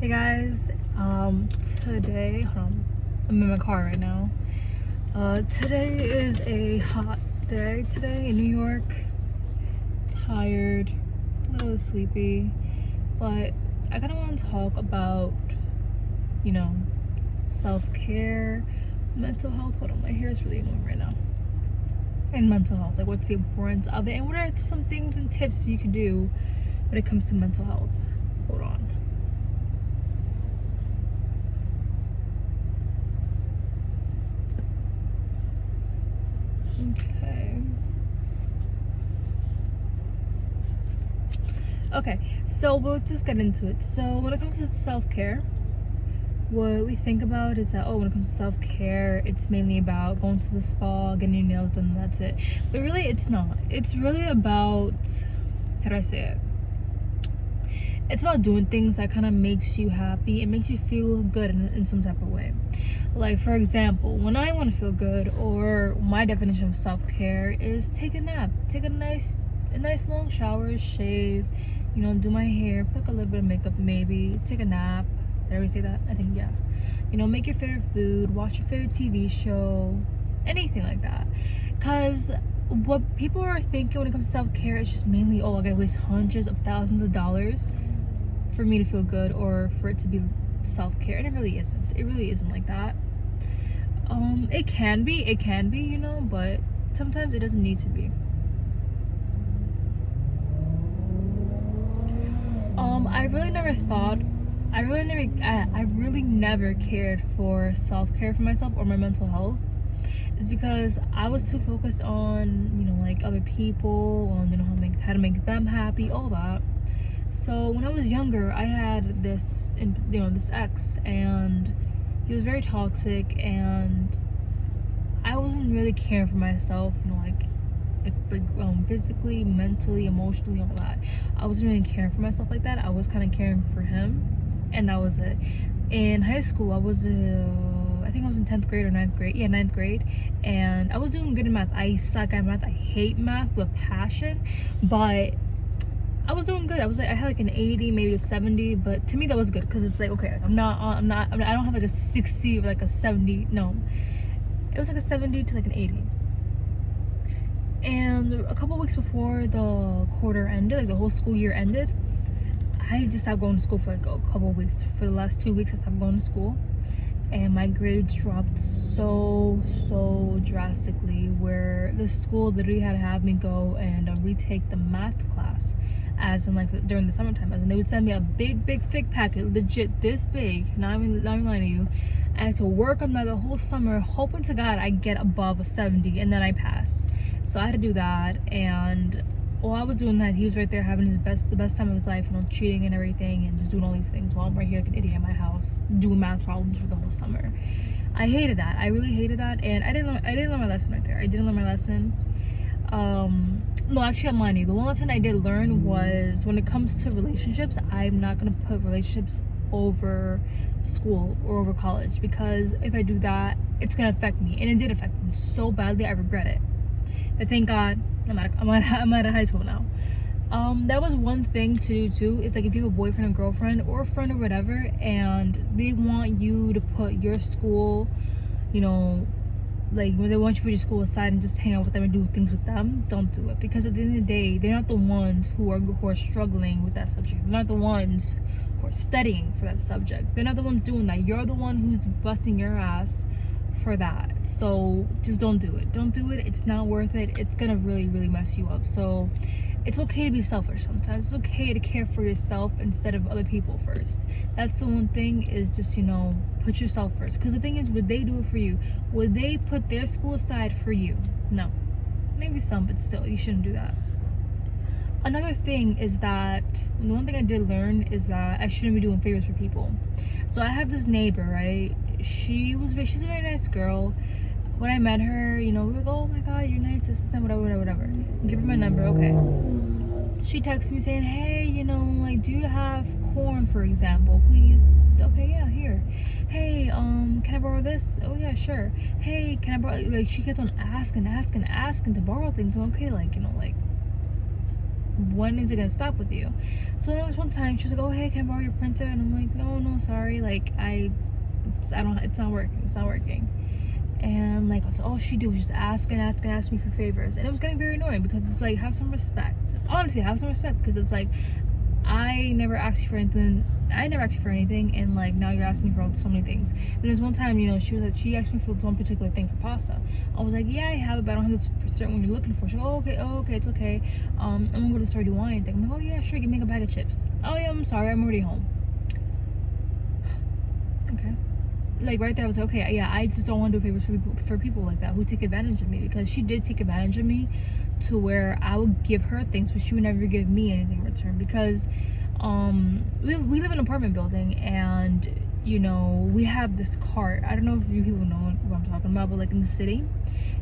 Hey guys, today, hold on, I'm in my car right now. Today is a hot day today in New York. Tired, a little sleepy, but I kind of want to talk about, self-care, mental health. Hold on, my hair is really annoying right now. And mental health, like what's the importance of it, and what are some things and tips you can do when it comes to mental health. Hold on. Okay, so we'll just get into it. So when it comes to self-care, what we think about is that, when it comes to self-care, it's mainly about going to the spa, getting your nails done, and that's it. But really, it's not. It's really about, how do I say it? It's about doing things that kind of makes you happy. It makes you feel good in some type of way. Like, for example, when I want to feel good, or my definition of self-care is take a nap. Take a nice long shower, shave, do my hair, put a little bit of makeup, maybe take a nap. Did I already say that? I think, yeah. Make your favorite food, watch your favorite TV show, anything like that. Because what people are thinking when it comes to self-care is just mainly, I gotta waste hundreds of thousands of dollars for me to feel good, or for it to be self-care. And it really isn't. It really isn't like that. It can be, but sometimes it doesn't need to be. I really never cared for self-care for myself or my mental health. It's because I was too focused on, other people, on, how to make them happy, all that. So when I was younger, I had this ex, and he was very toxic, and I wasn't really caring for myself, physically, mentally, emotionally, all that. I wasn't really caring for myself like that. I was kind of caring for him, and that was it. In high school, I was I think I was in 10th grade or 9th grade. Yeah, 9th grade. And I was doing good in math. I suck at math. I hate math with passion, but I was doing good. I had like an 80, maybe a 70, but to me that was good, because it's like, okay, I don't have like a 60 or like a 70. No, it was like a 70 to like an 80. And a couple weeks before the quarter ended, like the whole school year ended, I just stopped going to school for like a couple of weeks. For the last 2 weeks, I stopped going to school, and my grades dropped so drastically, where the school literally had to have me go and retake the math class, as in like during the summertime, as in they would send me a big thick packet, legit this big, not even lying to you. I had to work on that the whole summer, hoping to God I get above a 70, and then I pass. So I had to do that, and while I was doing that, he was right there having the best time of his life, cheating and everything, and just doing all these things, while I'm right here like an idiot at my house doing math problems for the whole summer. I hated that. I really hated that, and I didn't learn my lesson right there. I didn't learn my lesson. No, actually, I'm lying to you. The one lesson I did learn was, when it comes to relationships, I'm not gonna put relationships over school or over college, because if I do that, it's gonna affect me, and it did affect me so badly. I regret it. But thank God I'm out of high school now. That was one thing to do too. It's like, if you have a boyfriend or girlfriend or a friend or whatever, and they want you to put your school, like when they want you to put your school aside and just hang out with them and do things with them, don't do it. Because at the end of the day, they're not the ones who are struggling with that subject. They're not the ones who are studying for that subject. They're not the ones doing that. You're the one who's busting your ass for that. So just don't do it. It's not worth it. It's gonna really mess you up. So it's okay to be selfish sometimes. It's okay to care for yourself instead of other people first. That's the one thing, is just, put yourself first. Because the thing is, would they do it for you? Would they put their school aside for you? No. Maybe some, but still, you shouldn't do that. Another thing is that, the one thing I did learn is that I shouldn't be doing favors for people. So I have this neighbor, right? She's a very nice girl. When I met her, we were like, oh my God, you're nice, this and that, whatever. Give her my number, okay. She texts me saying, hey, do you have corn, for example, please? Okay, yeah, here. Hey, can I borrow this? Oh yeah, sure. Hey, can I borrow, she kept on asking to borrow things. I'm okay, when is it gonna stop with you? So there was one time she was like, oh hey, can I borrow your printer? And I'm like, no, sorry, like it's not working. And like that's all she do was just ask me for favors, and it was getting very annoying because it's like, have some respect. Honestly, have some respect, because it's like, I never asked you for anything, and like now you're asking me for so many things. And there's one time, you know, she asked me for this one particular thing for pasta. I was like, yeah, I have it, but I don't have this certain one you're looking for. She's like, oh okay, it's okay. I'm gonna go to the store, do you want anything? I'm like, oh yeah, sure, give me a bag of chips. Oh yeah, I'm sorry, I'm already home. Okay. Like right there I was like, okay, yeah, I just don't want to do favors for people like that who take advantage of me, because she did take advantage of me to where I would give her things but she would never give me anything in return. Because we live in an apartment building, and you know, we have this cart. I don't know if you people know what I'm talking about, but like in the city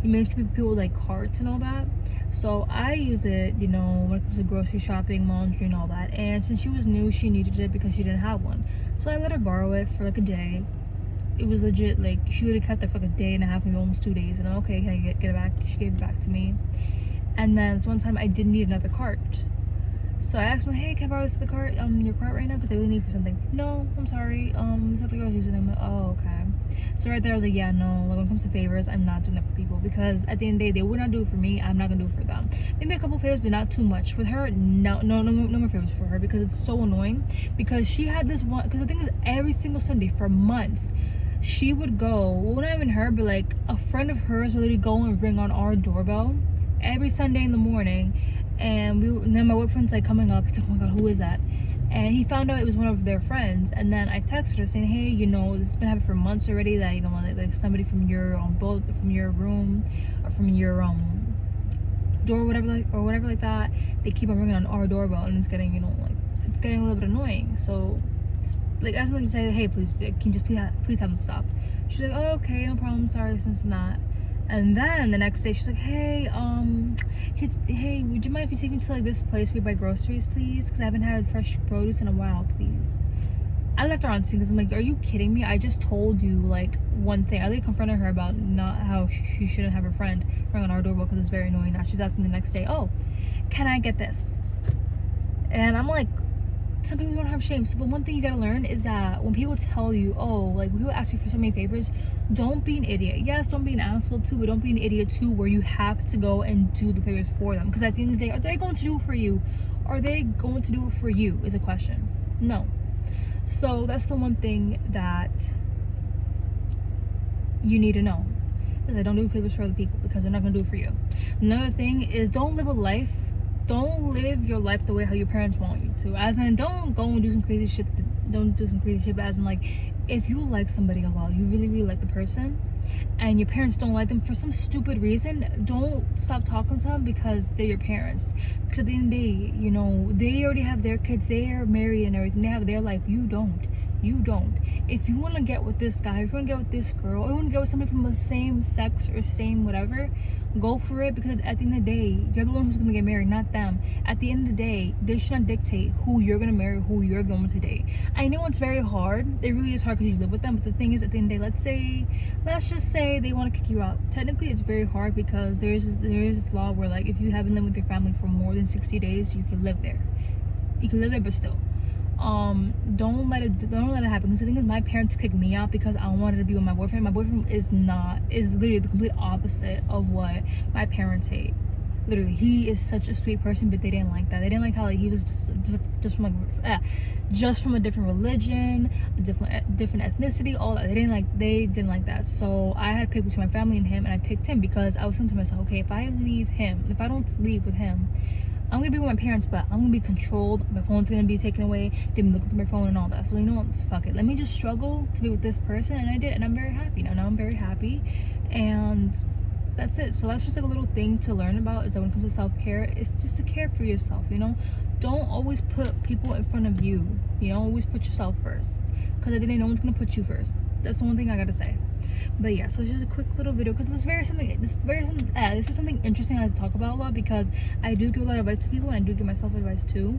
you may see people with like carts and all that. So I use it, you know, when it comes to grocery shopping, laundry and all that. And since she was new, she needed it because she didn't have one, so I let her borrow it for like a day. It was legit, like she literally kept it for like a day and a half, maybe almost 2 days. And I'm okay, can I get it back? She gave it back to me. And then this one time I did need another cart, so I asked her, hey, can I borrow your cart right now, because I really need it for something. No, I'm sorry, this other girl's using it. I'm like, oh okay. So right there I was like, yeah, no, like when it comes to favors, I'm not doing that for people, because at the end of the day, they would not do it for me, I'm not gonna do it for them. Maybe a couple favors, but not too much. With her, no more favors for her, because it's so annoying. Because she had this one, because the thing is, every single Sunday for months she would go, well, not even her, but like a friend of hers would literally go and ring on our doorbell every Sunday in the morning. And then my boyfriend's like coming up, he's like, oh my god, who is that? And he found out it was one of their friends. And then I texted her saying, hey, you know, this has been happening for months already, that, you know, like somebody from your from your room or from your door, whatever like that, they keep on ringing on our doorbell, and it's getting, you know, like it's getting a little bit annoying. So like, as like to say, hey, please, can you just please have them stop? She's like, oh okay, no problem, sorry, this and that. And then the next day she's like, hey, hey, would you mind if you take me to like this place where you buy groceries, please, because I haven't had fresh produce in a while, please. I left her on scene because I'm like, are you kidding me? I just told you like one thing. I literally confronted her about not how she shouldn't have her friend ring on our doorbell, because it's very annoying. Now she's asking the next day, oh, can I get this? And I'm like, some people don't have shame. So the one thing you gotta learn is that when people tell you, oh, like when people ask you for so many favors, don't be an idiot. Yes, don't be an asshole too, but don't be an idiot too where you have to go and do the favors for them. Because at the end of the day, are they going to do it for you? Are they going to do it for you is a question. No. So that's the one thing that you need to know, is that don't do favors for other people, because they're not gonna do it for you. Another thing is, don't live your life the way how your parents want you to. As in, don't go and do some crazy shit. Don't do some crazy shit, but as in, like, if you like somebody a lot, you really like the person, and your parents don't like them for some stupid reason, don't stop talking to them because they're your parents. Because at the end of the day, you know, they already have their kids, they are married and everything, they have their life. You don't. If you want to get with this guy, if you want to get with this girl, or you want to get with somebody from the same sex or same whatever, go for it. Because at the end of the day, you're the one who's going to get married, not them. At the end of the day, they should not dictate who you're going to marry, who you're going to date. I know it's very hard. It really is hard because you live with them. But the thing is, at the end of the day, let's just say they want to kick you out. Technically, it's very hard because there is this law where, like, if you haven't lived with your family for more than 60 days, you can live there. You can live there, but still. Don't let it happen. Because the thing is, my parents kicked me out because I wanted to be with my boyfriend. My boyfriend is literally the complete opposite of what my parents hate. Literally, he is such a sweet person, but they didn't like that. They didn't like how, like, he was just from a different religion, different ethnicity, all that. They didn't like that. So I had to pick between my family and him, and I picked him because I was thinking to myself, okay, if I don't leave with him, I'm gonna be with my parents, but I'm gonna be controlled. My phone's gonna be taken away. They're gonna look at my phone and all that. So you know what? Fuck it. Let me just struggle to be with this person, and I did, and I'm very happy now. Now I'm very happy, and that's it. So that's just like a little thing to learn about, is that when it comes to self-care, it's just to care for yourself. You know, don't always put people in front of you. You know, always put yourself first, because at the end, no one's gonna put you first. That's the one thing I gotta say. But yeah, so it's just a quick little video because this is something interesting I like to talk about a lot, because I do give a lot of advice to people, and I do give myself advice too,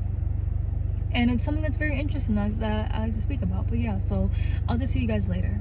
and it's something that's very interesting that I like to speak about. But yeah, so I'll just see you guys later.